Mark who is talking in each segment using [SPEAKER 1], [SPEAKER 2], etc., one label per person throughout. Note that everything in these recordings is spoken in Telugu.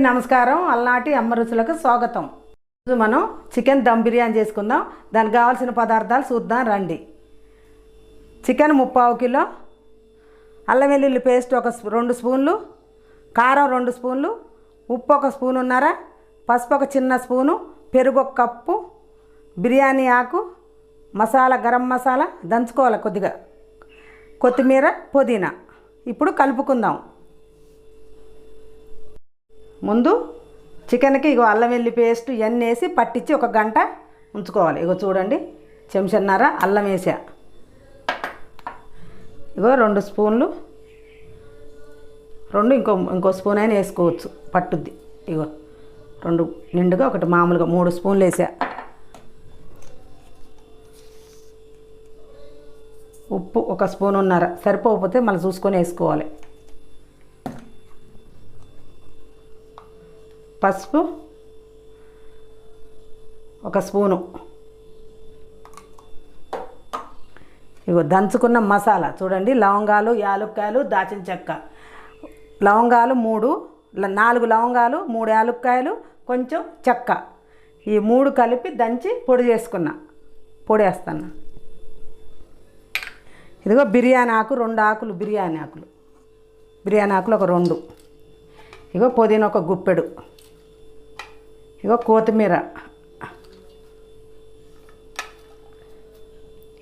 [SPEAKER 1] నమస్కారం. అలనాటి అమ్మ రుచులకు స్వాగతం. ఈరోజు మనం చికెన్ దమ్ బిర్యానీ చేసుకుందాం. దానికి కావాల్సిన పదార్థాలు చూద్దాం రండి. చికెన్ 3/4 కిలో, అల్లం వెల్లుల్లి పేస్ట్ ఒక 2 స్పూన్లు, కారం 2 స్పూన్లు, ఉప్పు 1 స్పూనున్నర, పసుపు 1 చిన్న స్పూను, పెరుగు 1 కప్పు, బిర్యానీ ఆకు, మసాలా గరం మసాలా దంచుకోవాలి కొద్దిగా, కొత్తిమీర, పుదీనా. ఇప్పుడు కలుపుకుందాం. ముందు చికెన్కి ఇగో అల్లం వెల్లుల్లి పేస్ట్ ఇవన్నీ వేసి పట్టించి 1 గంట ఉంచుకోవాలి. ఇగో చూడండి, చెంచాన్నర అల్లం వేసా. ఇగో 2 స్పూన్లు, 2 ఇంకో స్పూన్ అయినా వేసుకోవచ్చు, పట్టుద్ది. ఇగో 2 నిండుగా, 1 మామూలుగా 3 స్పూన్లు వేసా. ఉప్పు 1 స్పూనున్నర, సరిపోకపోతే మళ్ళీ చూసుకొని వేసుకోవాలి. పసుపు 1 స్పూను. ఇగో దంచుకున్న మసాలా చూడండి, లవంగాలు, యాలుక్కాయలు, దాచిన చెక్క. లవంగాలు 3, 4 లవంగాలు, 3 యాలుక్కాయలు, కొంచెం చెక్క. ఈ 3 కలిపి దంచి పొడి చేసుకున్నా. పొడి వేస్తాను. ఇదిగో బిర్యానీ ఆకు 2 ఆకులు, బిర్యానీ ఆకులు ఒక 2. ఇగో పుదీనా 1 గుప్పెడు. ఇగో కొత్తిమీర.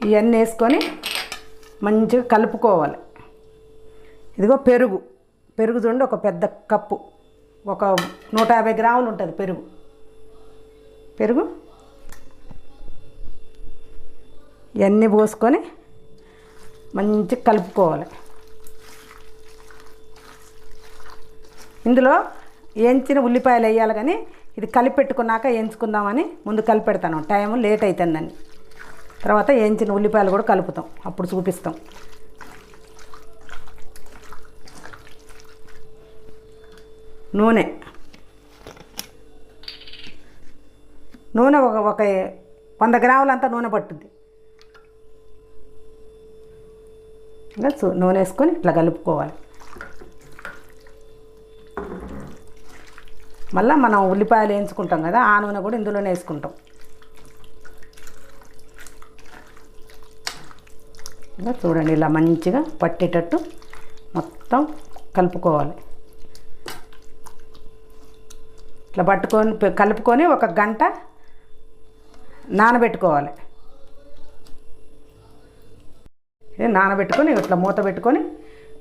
[SPEAKER 1] ఇవన్నీ వేసుకొని మంచిగా కలుపుకోవాలి. ఇదిగో పెరుగు చూడండి, 1 పెద్ద కప్పు, ఒక 150 గ్రాములు ఉంటుంది పెరుగు. ఇవన్నీ పోసుకొని మంచిగా కలుపుకోవాలి. ఇందులో వేయించిన ఉల్లిపాయలు వేయాలి, కానీ ఇది కలిపి పెట్టుకున్నాక వేయించుకుందామని ముందు కలిపి పెడతాను. టైం లేట్ అవుతుందని. తర్వాత వేయించిన ఉల్లిపాయలు కూడా కలుపుతాం, అప్పుడు చూపిస్తాం. నూనె ఒక 100 గ్రాములంతా నూనె పట్టుద్ది. ఇంకా నూనె వేసుకొని ఇట్లా కలుపుకోవాలి. మళ్ళీ మనం ఉల్లిపాయలు వేయించుకుంటాం కదా, ఆ నూనె కూడా ఇందులోనే వేసుకుంటాం. ఇంకా చూడండి, ఇలా మంచిగా పట్టేటట్టు మొత్తం కలుపుకోవాలి. ఇట్లా కలుపుకొని 1 గంట నానబెట్టుకోవాలి. నానబెట్టుకొని ఇట్లా మూత పెట్టుకొని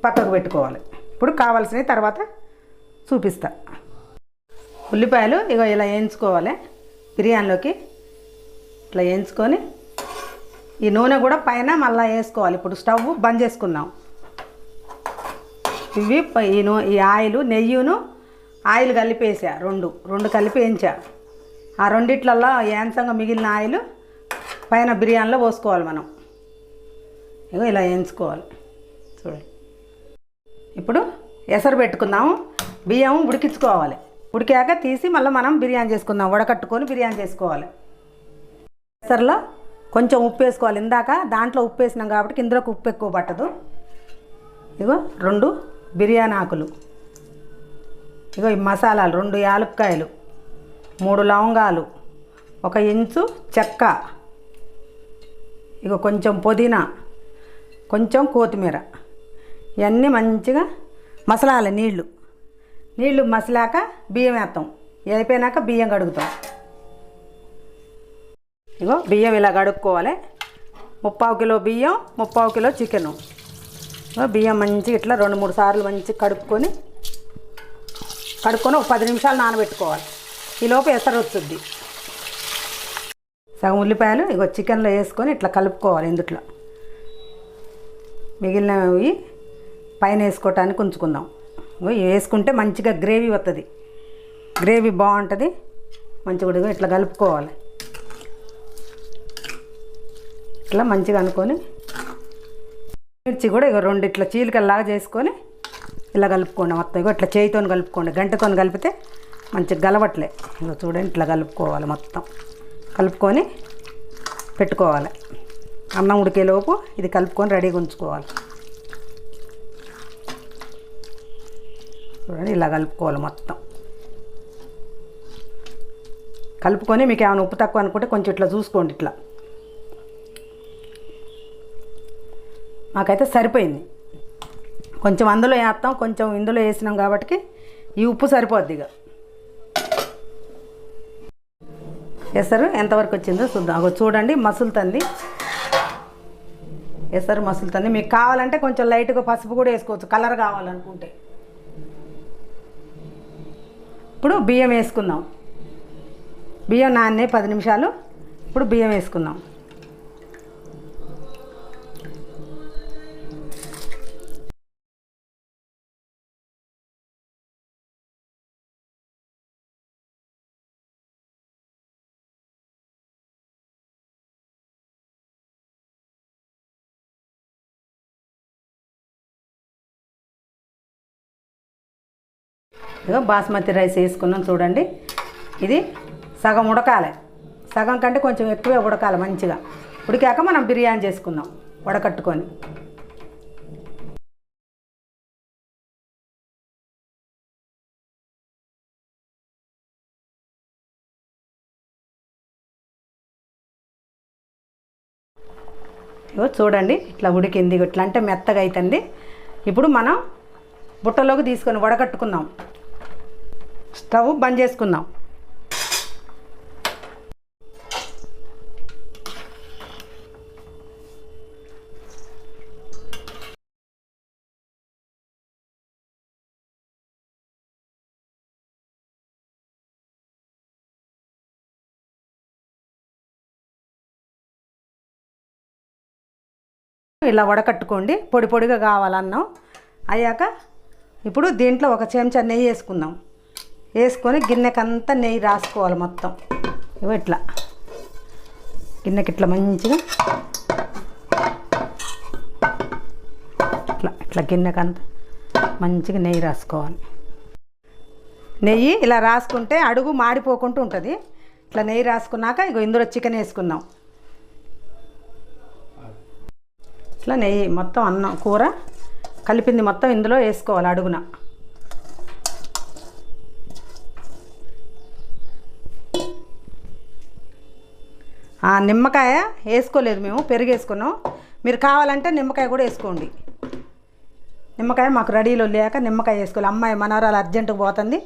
[SPEAKER 1] పక్కకు పెట్టుకోవాలి. ఇప్పుడు కావాల్సినవి తర్వాత చూపిస్తా. ఉల్లిపాయలు ఇగో ఇలా వేయించుకోవాలి. బిర్యానీలోకి ఇట్లా వేయించుకొని ఈ నూనె కూడా పైన మళ్ళీ వేసుకోవాలి. ఇప్పుడు స్టవ్ బంద్ చేసుకుందాం. ఇవి ఈ నెయ్యిను ఆయిల్ కలిపేసా. 2 కలిపి వేయించా. ఆ రెండిట్లలో ఏంచంగా మిగిలిన ఆయిల్ పైన బిర్యానీలో పోసుకోవాలి మనం. ఇగో ఇలా వేయించుకోవాలి. చూడండి, ఇప్పుడు ఎసరు పెట్టుకుందాము. బియ్యం ఉడికించుకోవాలి. ఉడికాక తీసి మళ్ళీ మనం బిర్యానీ చేసుకుందాం. వడకట్టుకొని బిర్యానీ చేసుకోవాలి. ఎసరులో కొంచెం ఉప్పు వేసుకోవాలి. ఇందాక దాంట్లో ఉప్పు వేసినాం కాబట్టి ఇందులోకి ఉప్పు ఎక్కువ పట్టదు. ఇగో 2 బిర్యానీ ఆకులు, ఇగో ఈ మసాలాలు, 2 యాలుక్కాయలు, 3 లవంగాలు, 1 ఇంచు చెక్క, ఇగో కొంచెం పుదీనా, కొంచెం కొత్తిమీర. ఇవన్నీ మంచిగా మసలాలి. నీళ్ళు మసలాక బియ్యం వేస్తాం. అయిపోయినాక బియ్యం కడుగుతాం. ఇగో బియ్యం ఇలా కడుక్కోవాలి. 3/4 కిలో బియ్యం, 3/4 కిలో చికెను. బియ్యం మంచిగా ఇట్లా 2-3 సార్లు మంచిగా కడుక్కొని ఒక 10 నిమిషాలు నానబెట్టుకోవాలి. ఈలోపు ఎసరు వస్తుంది. సగం ఉల్లిపాయలు ఇగో చికెన్లో వేసుకొని ఇట్లా కలుపుకోవాలి. ఇందుట్లో మిగిలినవి పైన వేసుకోవటానికి ఉంచుకుందాం. వేసుకుంటే మంచిగా గ్రేవీ వస్తుంది. గ్రేవీ బాగుంటుంది. మంచిగా ఇట్లా కలుపుకోవాలి. ఇట్లా మంచిగా అనుకొని మిర్చి కూడా ఇగో 2 ఇట్లా చీలికల్లాగా చేసుకొని ఇలా కలుపుకోండి. మొత్తం ఇగో ఇట్లా చేయితో కలుపుకోండి. గంటతో కలిపితే మంచిగా గలవట్లే. ఇగో చూడండి, ఇట్లా కలుపుకోవాలి. మొత్తం కలుపుకొని పెట్టుకోవాలి. అన్నం ఉడికేలోపు ఇది కలుపుకొని రెడీగా ఉంచుకోవాలి. చూడండి, ఇలా కలుపుకోవాలి మొత్తం. కలుపుకొని మీకు ఏమైనా ఉప్పు తక్కువ అనుకుంటే కొంచెం ఇట్లా చూసుకోండి. ఇట్లా మాకైతే సరిపోయింది. కొంచెం అందులో వేస్తాం, కొంచెం ఇందులో వేసినాం కాబట్టి ఈ ఉప్పు సరిపోద్ది. ఇక ఎసరు ఎంతవరకు వచ్చిందో చూద్దాం. అగో చూడండి, మసులుతుంది. ఎసరు మసులుతుంది. మీకు కావాలంటే కొంచెం లైట్గా పసుపు కూడా వేసుకోవచ్చు, కలర్ కావాలనుకుంటే. ఇప్పుడు బియ్యం వేసుకుందాం. బియ్యం నానే 10 నిమిషాలు. ఇప్పుడు బియ్యం వేసుకుందాం. ఇదిగో బాస్మతి రైస్ వేసుకున్నాం చూడండి. ఇది సగం ఉడకాలి, సగం కంటే కొంచెం ఎక్కువే ఉడకాలి. మంచిగా ఉడికాక మనం బిర్యానీ చేసుకుందాం వడకట్టుకొని. ఇగో చూడండి, ఇట్లా ఉడికింది. ఇట్లా అంటే మెత్తగా అవుతుంది. ఇప్పుడు మనం బుట్టలోకి తీసుకొని వడకట్టుకుందాం. స్టవ్ బంద్ చేసుకుందాం. ఇలా వడకట్టుకోండి. పొడి పొడిగా కావాలన్నాం. అయ్యాక ఇప్పుడు దీంట్లో ఒక చెంచా నెయ్యి వేసుకుందాం. వేసుకొని గిన్నెకంతా నెయ్యి రాసుకోవాలి మొత్తం. ఇవి ఇట్లా గిన్నెకి ఇట్లా మంచిగా ఇట్లా ఇట్లా గిన్నెకంతా మంచిగా నెయ్యి రాసుకోవాలి. నెయ్యి ఇలా రాసుకుంటే అడుగు మాడిపోకుండా ఉంటుంది. ఇట్లా నెయ్యి రాసుకున్నాక ఇగో ఇందులో చికెన్ వేసుకుందాం. ఇట్లా నెయ్యి మొత్తం అన్నం కూర కలిపింది మొత్తం ఇందులో వేసుకోవాలి అడుగున. నిమ్మకాయ వేసుకోలేదు, మేము పెరుగు వేసుకున్నాం. మీరు కావాలంటే నిమ్మకాయ కూడా వేసుకోండి. నిమ్మకాయ మాకు రెడీలో లేక నిమ్మకాయ వేసుకోవాలి. అమ్మాయి మనవరాలు అర్జెంటుగా పోతుంది,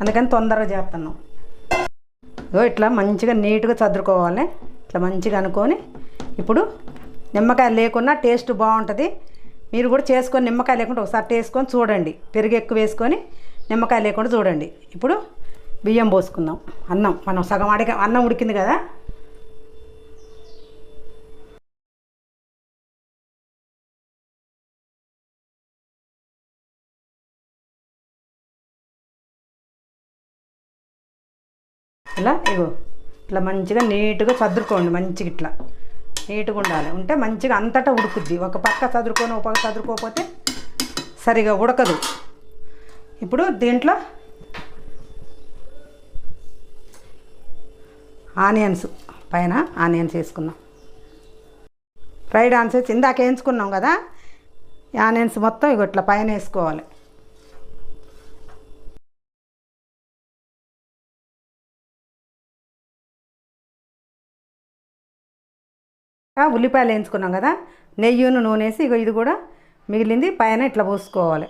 [SPEAKER 1] అందుకని తొందరగా చేస్తున్నాం. ఇట్లా మంచిగా నీట్గా చదురుకోవాలి. ఇట్లా మంచిగా అనుకొని ఇప్పుడు నిమ్మకాయ లేకున్నా టేస్ట్ బాగుంటుంది. మీరు కూడా చేసుకొని నిమ్మకాయ లేకుండా ఒకసారి వేసుకొని చూడండి. పెరుగు ఎక్కువ వేసుకొని నిమ్మకాయ లేకుండా చూడండి. ఇప్పుడు బియ్యం పోసుకుందాం. అన్నం మనం సగం అన్నం ఉడికింది కదా. ఇలా ఇగో ఇట్లా మంచిగా నీట్గా చదురుకోండి. మంచిగా ఇట్లా నీట్గా ఉండాలి. ఉంటే మంచిగా అంతటా ఉడుకుద్ది. ఒక పక్క చదురుకొని ఒక పక్క చదురుకోకపోతే సరిగా ఉడకదు. ఇప్పుడు దీంట్లో ఆనియన్స్ పైన ఆనియన్స్ వేసుకున్నాం. ఫ్రైడ్ ఆనియన్స్ ఇందాక వేయించుకున్నాం కదా, ఆనియన్స్ మొత్తం ఇగో ఇట్లా పైన వేసుకోవాలి. ఉల్లిపాయలు వేయించుకున్నాం కదా, నెయ్యిను నూనె వేసి ఇగో ఇది కూడా మిగిలింది పైన ఇట్లా పోసుకోవాలి.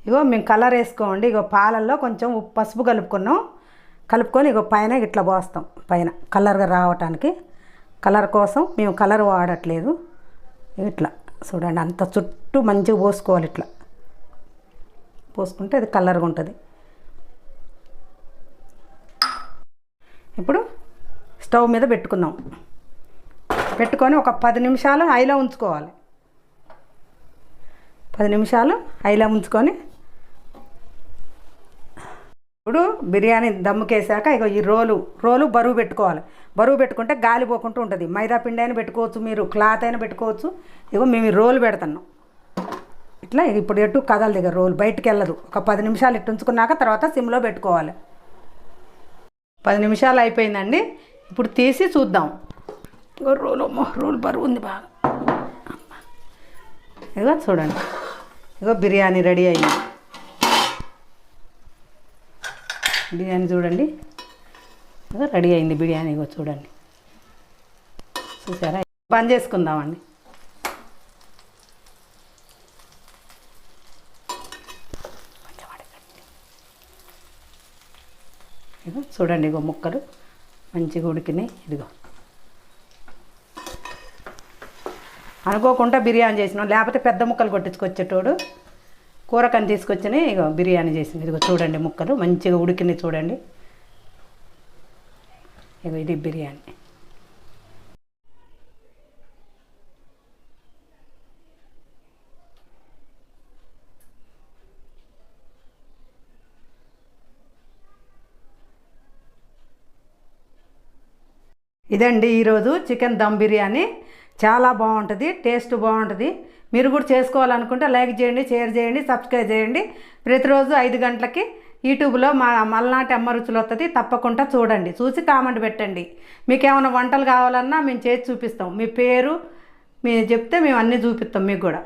[SPEAKER 1] ఇగో మేము కలర్ వేసుకోండి. ఇగో పాలల్లో కొంచెం పసుపు కలుపుకొని ఇగో పైన ఇట్లా పోస్తాం. పైన కలర్గా రావటానికి, కలర్ కోసం మేము కలర్ వాడట్లేదు. ఇట్లా చూడండి, అంత చుట్టూ మంచిగా పోసుకోవాలి. ఇట్లా పోసుకుంటే అది కలర్గా ఉంటుంది. ఇప్పుడు స్టవ్ మీద పెట్టుకుందాం. పెట్టుకొని ఒక 10 నిమిషాలు హైలో ఉంచుకోవాలి. 10 నిమిషాలు హైలో ఉంచుకొని ఇప్పుడు బిర్యానీ దమ్ముకేసాక ఇగో ఈ రోలు బరువు పెట్టుకోవాలి. బరువు పెట్టుకుంటే గాలి పోకుండా ఉంటుంది. మైదా పిండి అయినా పెట్టుకోవచ్చు, మీరు క్లాత్ అయినా పెట్టుకోవచ్చు. ఇగో మేము ఈ రోలు పెడుతున్నాం. ఇట్లా ఇప్పుడు ఎటు కదలదు. దగ్గర రోలు బయటికి వెళ్ళదు. ఒక 10 నిమిషాలు ఇట్టు ఉంచుకున్నాక తర్వాత సిమ్లో పెట్టుకోవాలి. 10 నిమిషాలు అయిపోయిందండి. ఇప్పుడు తీసి చూద్దాం. ఇగో రోలు బరువు ఉంది బాగా. ఇగో చూడండి, ఇగో బిర్యానీ రెడీ అయింది. బిర్యానీ చూడండి రెడీ అయింది. బిర్యానీ చూడండి, చూసారా? బంద్ చేసుకుందామండి. ఇదిగో చూడండి, ఇగో ముక్కలు మంచిగా ఉడికినాయి. ఇదిగో అనుకోకుండా బిర్యానీ చేసినాం, లేకపోతే పెద్ద ముక్కలు కొట్టించుకొచ్చేటోడు కూరకని తీసుకొచ్చినాయి. ఇగో బిర్యానీ చేసింది. ఇదిగో చూడండి, ముక్కలు మంచిగా ఉడికినాయి చూడండి. ఇగో ఇది బిర్యానీ. ఇదండి ఈరోజు చికెన్ దమ్ బిర్యానీ. చాలా బాగుంటుంది, టేస్ట్ బాగుంటుంది. మీరు కూడా చేసుకోవాలనుకుంటే లైక్ చేయండి, షేర్ చేయండి, సబ్స్క్రైబ్ చేయండి. ప్రతిరోజు 5 గంటలకి యూట్యూబ్లో మా మల్నాటి అమ్మ రుచులు వస్తుంది. తప్పకుండా చూడండి, చూసి కామెంట్ పెట్టండి. మీకు ఏమైనా వంటలు కావాలన్నా మేము చేసి చూపిస్తాం. మీ పేరు మీరు చెప్తే మేము అన్నీ చూపిస్తాం మీకు కూడా.